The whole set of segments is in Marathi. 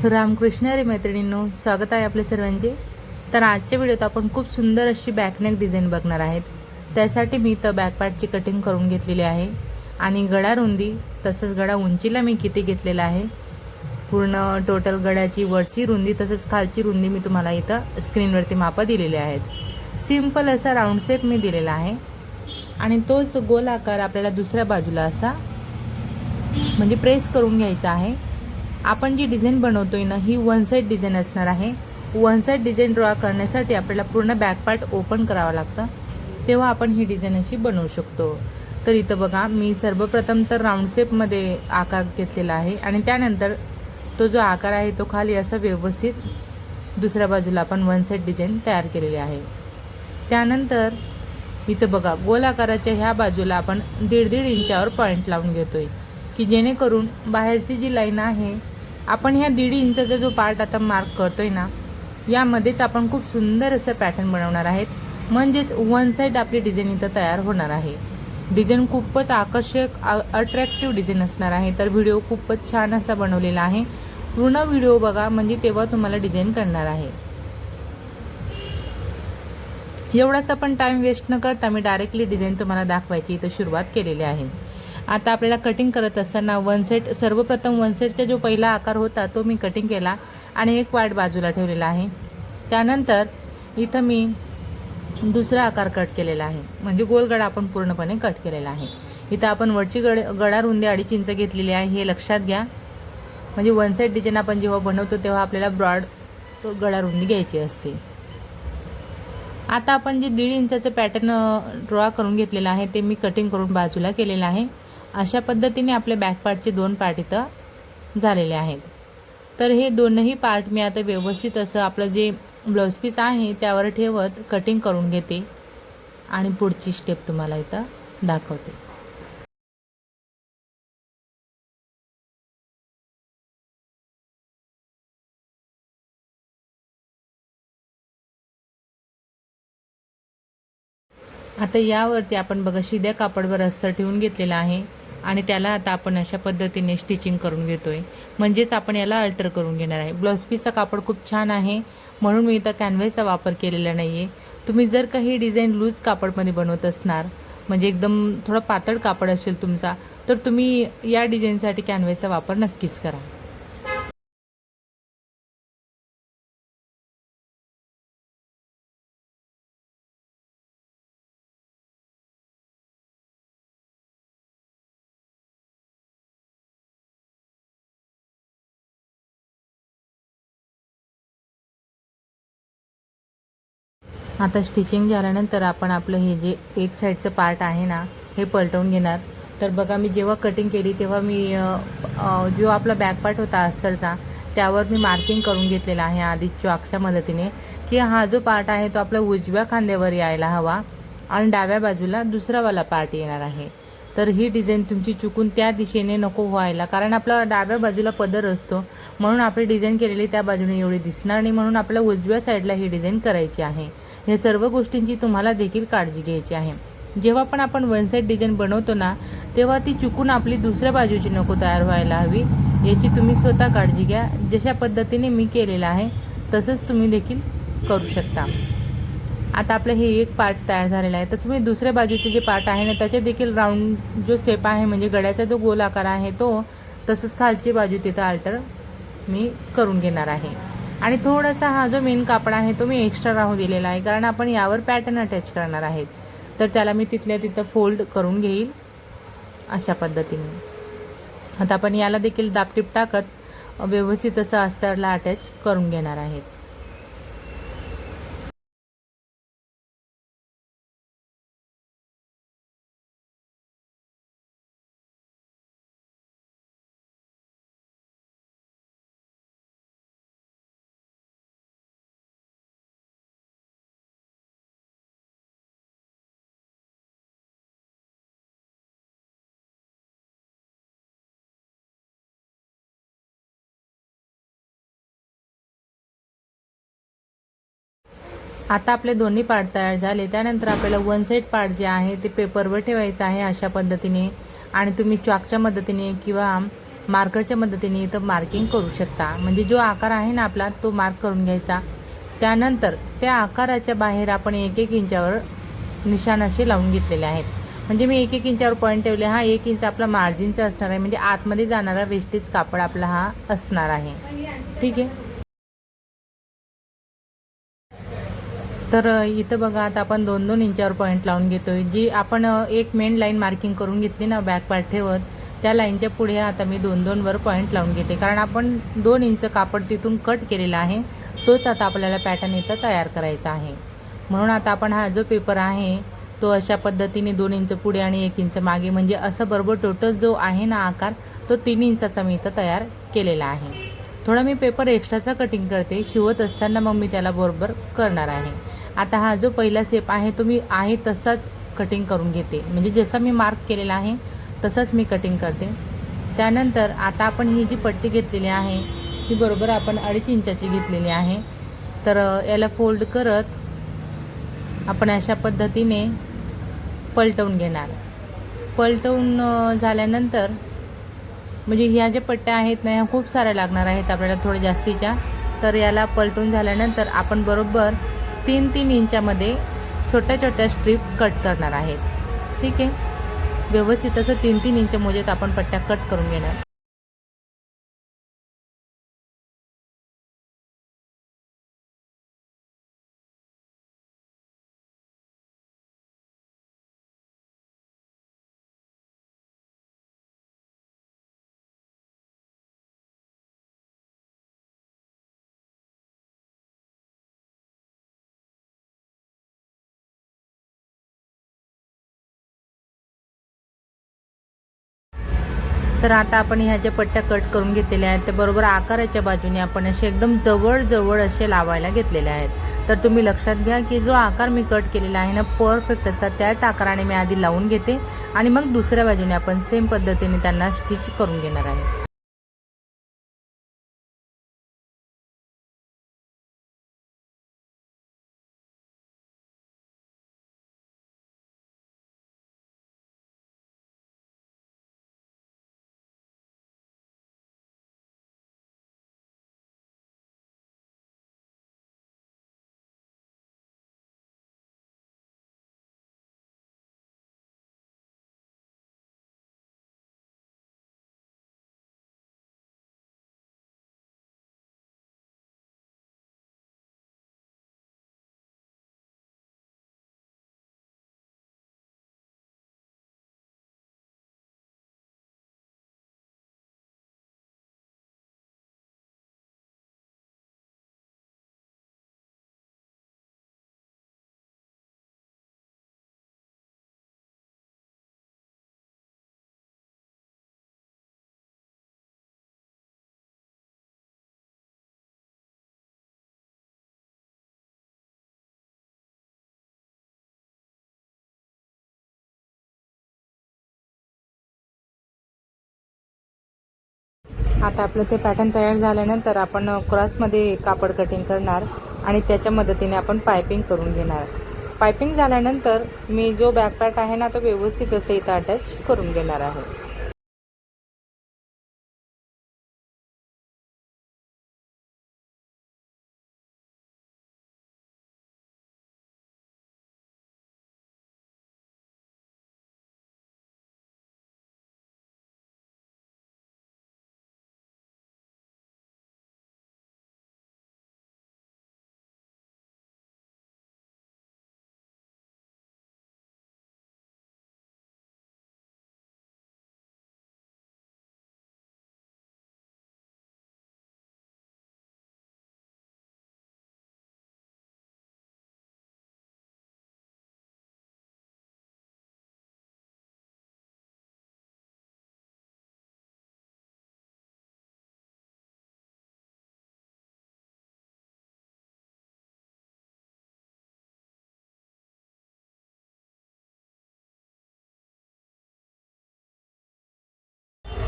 रामकृष्ण हरी मैत्रिणींनो, स्वागत आहे आपले सर्वांचे। तर आजच्या व्हिडिओत आपण खूप सुंदर अशी बॅकनेक डिझाईन बघणार आहेत। त्यासाठी मी तर बॅक पार्टची कटिंग करून घेतलेली आहे आणि गळा रुंदी तसंच गळा उंचीला मी किती घेतलेला आहे, पूर्ण टोटल गळ्याची वरची रुंदी तसंच खालची रुंदी मी तुम्हाला इथं स्क्रीनवरती माप दिलेले आहेत। सिंपल असा राऊंड शेप मी दिलेला आहे आणि तोच गोल आकार आपल्याला दुसऱ्या बाजूला असा म्हणजे प्रेस करून घ्यायचा आहे। आपण जी डिझाईन बनवतोय ना, ही वन साइड डिझाईन असणार आहे। वन साइड डिझाईन ड्रॉ करण्यासाठी आपल्याला पूर्ण बॅक पार्ट ओपन करावा लागतं, तेव्हा आपण ही डिझाईन अशी बनवू शकतो। तर इथं बघा, मी सर्वप्रथम तर राऊंड शेपमध्ये आकार घेतलेला आहे आणि त्यानंतर तो जो आकार आहे तो खाली असा व्यवस्थित दुसऱ्या बाजूला आपण वन साइड डिझाईन तयार केलेली आहे। त्यानंतर इथं बघा, गोल आकाराच्या ह्या बाजूला आपण 1.5 इंचावर पॉईंट लावून घेतोय की जेणेकरून बाहेरची जी लाईन आहे, आपण ह्या 1.5 इंचाचा जो पार्ट आता मार्क करतोय ना, यामध्येच आपण खूप सुंदर असं पॅटर्न बनवणार आहेत। म्हणजेच वन साइड आपली डिझाईन इथं तयार होणार आहे। डिझाईन खूपच आकर्षक अट्रॅक्टिव्ह डिझाईन असणार आहे। तर व्हिडिओ खूपच छान असा बनवलेला आहे, पूर्ण व्हिडिओ बघा म्हणजे तेव्हा तुम्हाला डिझाईन करणार आहे। एवढाच आपण टाइम वेस्ट न करता मी डायरेक्टली डिझाईन तुम्हाला दाखवायची इथं सुरुवात केलेली आहे। आता आपल्याला कटिंग करत असताना वन साइड सर्वप्रथम वन साइडचा जो पहिला आकार होता तो मी कटिंग केला आणि एक पार्ट बाजूला ठेवलेला आहे। त्यानंतर इथं मी दुसरा आकार कट केलेला आहे, म्हणजे गोल गळा आपण पूर्णपणे कट केलेला आहे। इथं आपण वरची गळा रुंदी 2.5 इंच घेतलेली आहे, हे लक्षात घ्या। म्हणजे वन साइड डिझाईन आपण जेव्हा बनवतो तेव्हा आपल्याला ब्रॉड गळा रुंदी घ्यायची असते। आता आपण जे 1.5 इंचाचं पॅटर्न ड्रॉ करून घेतलेलं आहे ते मी कटिंग करून बाजूला केलेलं आहे। अशा पद्धतीने आपल्या बॅक पार्टचे 2 पार्ट इथं झालेले आहेत। तर हे दोनही पार्ट मी आता व्यवस्थित असं आपलं जे ब्लाउज पीस आहे त्यावर ठेवत कटिंग करून घेते आणि पुढची स्टेप तुम्हाला इथं दाखवते। आता यावरती आपण बघा शिद्या कापडवर अस्तर ठेवून घेतलेला आहे आणि त्याला आता आपण अशा पद्धतीने स्टिचिंग करून घेतोय, म्हणजेच आपण याला अल्टर करून घेणार आहे। ब्लाउज पीसचा कापड खूप छान आहे म्हणून मी इथं कॅनव्हासचा वापर केलेला नाही आहे। तुम्ही जर काही डिझाईन लूज कापडमध्ये बनवत असणार, म्हणजे एकदम थोडा पातळ कापड असेल तुमचा, तर तुम्ही या डिझाईनसाठी कॅनव्हासचा वापर नक्कीच करा। आता स्टिचिंग झाल्यानंतर आपण आपलं हे जे एक साईडचं पार्ट आहे ना, हे पलटवून घेणार। तर बघा, मी जेव्हा कटिंग केली तेव्हा मी जो आपला बॅक पार्ट होता अस्तरचा त्यावर मी मार्किंग करून घेतलेला आहे आधी चॉकच्या मदतीने, की हा जो पार्ट आहे तो आपल्या उजव्या खांद्यावर यायला हवा आणि डाव्या बाजूला दुसरावाला पार्ट येणार आहे। तर ही डिझाईन तुमची चुकून त्या दिशेने नको व्हायला, कारण आपला डाव्या बाजूला पदर असतो म्हणून आपली डिझाईन केलेली त्या बाजूने एवढी दिसणार नाही, म्हणून आपल्या उजव्या साईडला ही डिझाईन करायची आहे। या सर्व गोष्टींची तुम्हाला देखील काळजी घ्यायची आहे। जेव्हा पण आपण वन साइड डिझाईन बनवतो ना, तेव्हा ती चुकून आपली दुसऱ्या बाजूची नको तयार व्हायला हवी, याची तुम्ही स्वतः काळजी घ्या। जशा पद्धतीने मी केलेलं आहे तसंच तुम्ही देखील करू शकता। आता आपलं हे एक पार्ट तयार झालेला आहे, तसं मी दुसऱ्या बाजूचे जे पार्ट आहे ना त्याचे देखील राऊंड जो शेप आहे, म्हणजे गळ्याचा जो गोल आकार आहे तो, तसंच खालची बाजू तिथं अल्टर मी करून घेणार आहे। आणि थोडासा हा जो मेन कापड आहे तो मी एक्स्ट्रा राहू दिलेला आहे, कारण आपण यावर पॅटर्न अटॅच करणार आहेत। तर त्याला मी तिथल्या तिथं फोल्ड करून घेईल अशा पद्धतीने। आता आपण याला देखील दाबटीप टाकत व्यवस्थित असं अस्तरला अटॅच करून घेणार आहेत। आता आपले दोन्ही पार्ट तयार झाले, त्यानंतर आपल्याला वन साइड पार्ट जे आहे ते पेपरवर ठेवायचं आहे अशा पद्धतीने। आणि तुम्ही चॉकच्या मदतीने किंवा मार्करच्या मदतीने इथं मार्किंग करू शकता. म्हणजे जो आकार आहे ना आपला तो मार्क करून घ्यायचा. त्यानंतर त्या आकाराच्या बाहेर आपण 1-1 इंचावर निशाण असे लावून घेतलेले आहेत. म्हणजे मी 1-1 इंचावर पॉईंट ठेवले. हा 1 इंच आपला मार्जिनचा असणार आहे, म्हणजे आतमध्ये जाणारा वेस्टेज कापड आपला हा असणार आहे. ठीक आहे. तर इथं बघा आता आपण 2-2 इंचावर पॉईंट लावून घेतोय. जी आपण एक मेन लाईन मार्किंग करून घेतली ना बॅक पार्ट ठेवत, त्या लाईनच्या पुढे आता मी 2-2 वर पॉईंट लावून घेते. कारण आपण 2 इंच कापड तिथून कट केलेला आहे, तोच आता आपल्याला पॅटर्न इथं तयार करायचा आहे. म्हणून आता आपण हा जो पेपर आहे तो अशा पद्धतीने 2 इंच पुढे आणि 1 इंच मागे, म्हणजे असं बरोबर टोटल जो आहे ना आकार तो 3 इंचाचा मी इथं तयार केलेला आहे. थोडा मी पेपर एक्स्ट्राचा कटिंग करते, शिवत असताना मग मी त्याला बरोबर करणार आहे. आता हा जो पहिला शेप आहे तो मी आहे तसाच कटिंग करून घेते, म्हणजे जसा मी मार्क केलेला आहे तसंच मी कटिंग करते. त्यानंतर आता आपण ही जी पट्टी घेतलेली आहे ती बरोबर आपण 2.5 इंचाची घेतलेली आहे. तर याला फोल्ड करत आपण अशा पद्धतीने पलटवून घेणार. पलटवून झाल्यानंतर म्हणजे ह्या ज्या पट्ट्या आहेत ना ह्या खूप साऱ्या लागणार आहेत आपल्याला, थोड्या जास्तीच्या. तर याला पलटून झाल्यानंतर आपण बरोबर 3-3 इंचामध्ये छोट्या छोट्या स्ट्रीप कट करणार आहेत. ठीक आहे. व्यवस्थित असं 3-3 इंच मोजेत आपण पट्ट्या कट करून घेणार. तर आता आपण ह्या ज्या पट्ट्या कट करून घेतलेल्या आहेत त्या बरोबर आकाराच्या बाजूने आपण असे एकदम जवळ जवळ असे लावायला घेतलेले आहेत. तर तुम्ही लक्षात घ्या की जो आकार मी कट केलेला आहे ना परफेक्ट असा त्याच आकाराने मी आधी लावून घेते आणि मग दुसऱ्या बाजूने आपण सेम पद्धतीने त्यांना स्टिच करून घेणार आहे. आता आपलं ते पॅटर्न तयार झाल्यानंतर आपण क्रॉसमध्ये कापड कटिंग करणार आणि त्याच्या मदतीने आपण पायपिंग करून घेणार. पायपिंग झाल्यानंतर मी जो बॅक पार्ट आहे ना तो व्यवस्थित असं इथं अटॅच करून घेणार आहे.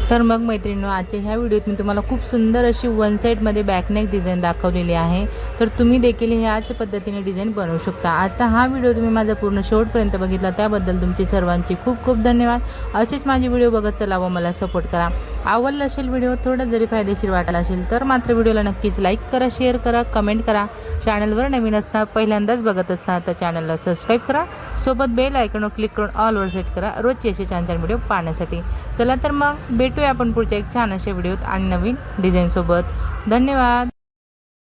तर मग मैत्रिणींनो, आजच्या ह्या व्हिडिओत मी तुम्हाला खूप सुंदर अशी वन साईडमध्ये बॅकनेक डिझाईन दाखवलेली आहे। तर तुम्ही देखील ह्याच पद्धतीने डिझाईन बनवू शकता। आजचा हा व्हिडिओ तुम्ही माझा पूर्ण शेवटपर्यंत बघितला त्याबद्दल तुमची सर्वांची खूप खूप धन्यवाद। असेच माझे व्हिडिओ बघत चला व मला सपोर्ट करा। आवडला असेल व्हिडिओ, थोडा जरी फायदेशीर वाटला असेल तर मात्र व्हिडिओला नक्कीच लाईक करा, शेअर करा, कमेंट करा। चॅनलवर नवीन असणार, पहिल्यांदाच बघत असणार तर चॅनलला सबस्क्राईब करा। सोबत बेल आयकॉनवर क्लिक करून ऑल वर सेट करा रोजचे असे छान छान व्हिडिओ पाहण्यासाठी। चला तर मग भेटूया आपण पुढच्या एक छान अशा व्हिडिओत आणि नवीन डिझाईन सोबत। धन्यवाद।